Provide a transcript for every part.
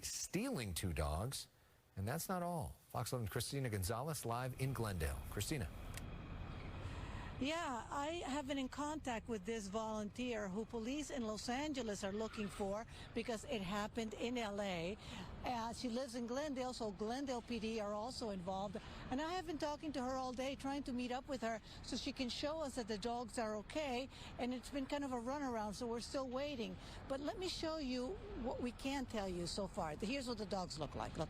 stealing 2 dogs. And that's not all. Fox 11's Christina Gonzalez live in Glendale. Christina. Yeah, I have been in contact with this volunteer who police in Los Angeles are looking for because it happened in L.A. She lives in Glendale, so Glendale PD are also involved. And I have been talking to her all day, trying to meet up with her so she can show us that the dogs are okay. And it's been kind of a runaround, so we're still waiting. But let me show you what we can tell you so far. Here's what the dogs look like. Look.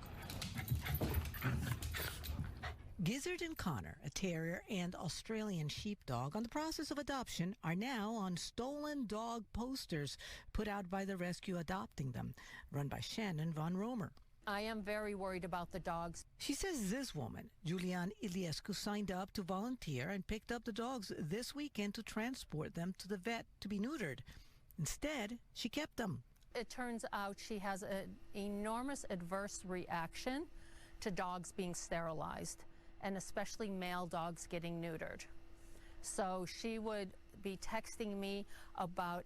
Gizzard and Connor, a terrier and Australian sheepdog on the process of adoption, are now on stolen dog posters put out by the rescue adopting them, run by Shannon von Romer. I am very worried about the dogs. She says this woman, Julian Iliescu, signed up to volunteer and picked up the dogs this weekend to transport them to the vet to be neutered. Instead, she kept them. It turns out she has an enormous adverse reaction to dogs being sterilized, and especially male dogs getting neutered. So she would be texting me about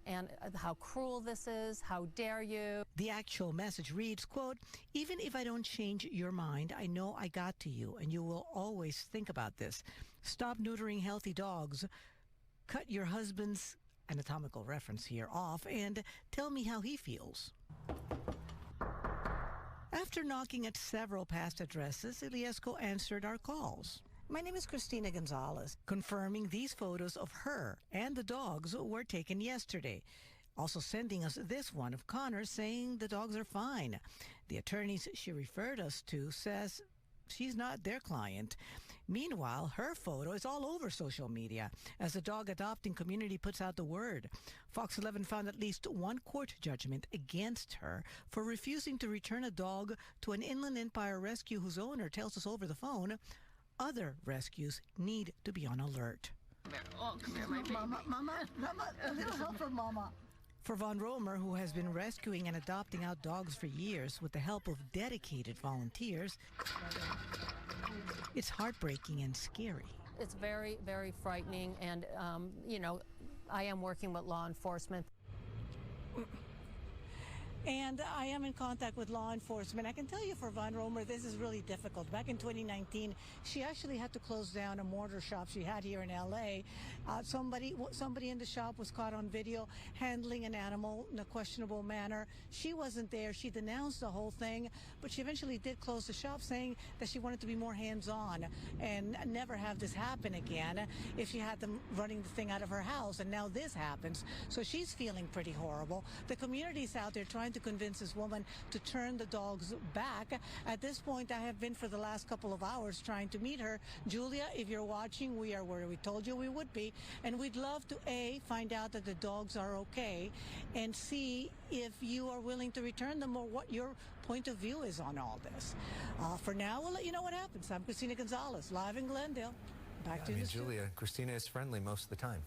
how cruel this is, how dare you. The actual message reads, quote, "Even if I don't change your mind, I know I got to you, and you will always think about this. Stop neutering healthy dogs. Cut your husband's," anatomical reference here, "off, and tell me how he feels." After knocking at several past addresses, Iliescu answered our calls. "My name is Christina Gonzalez," confirming these photos of her and the dogs were taken yesterday. Also sending us this one of Connor saying the dogs are fine. The attorneys she referred us to says she's not their client. Meanwhile, her photo is all over social media as the dog adopting community puts out the word. Fox 11 found at least one court judgment against her for refusing to return a dog to an Inland Empire rescue whose owner tells us over the phone other rescues need to be on alert. Come here. Oh, come here, my baby. Mama, a little help for Mama. For Von Romer, who has been rescuing and adopting out dogs for years with the help of dedicated volunteers, it's heartbreaking and scary. It's very, very frightening, and, I am working with law enforcement. And I am in contact with law enforcement. I can tell you for Von Romer, this is really difficult. Back in 2019, she actually had to close down a mortar shop she had here in L.A. Somebody in the shop was caught on video handling an animal in a questionable manner. She wasn't there. She denounced the whole thing, but she eventually did close the shop, saying that she wanted to be more hands-on and never have this happen again if she had them running the thing out of her house. And now this happens. So she's feeling pretty horrible. The community's out there trying to convince this woman to turn the dogs back. At this point, I have been for the last couple of hours trying to meet her. Julia, if you're watching, we are where we told you we would be, and we'd love to A, find out that the dogs are okay, and C, if you are willing to return them or what your point of view is on all this. For now, we'll let you know what happens. I'm Christina Gonzalez, live in Glendale. Back to you, Julia, Christina is friendly most of the time.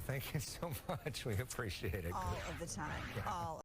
Thank you so much. We appreciate it. All of the time. Yeah. All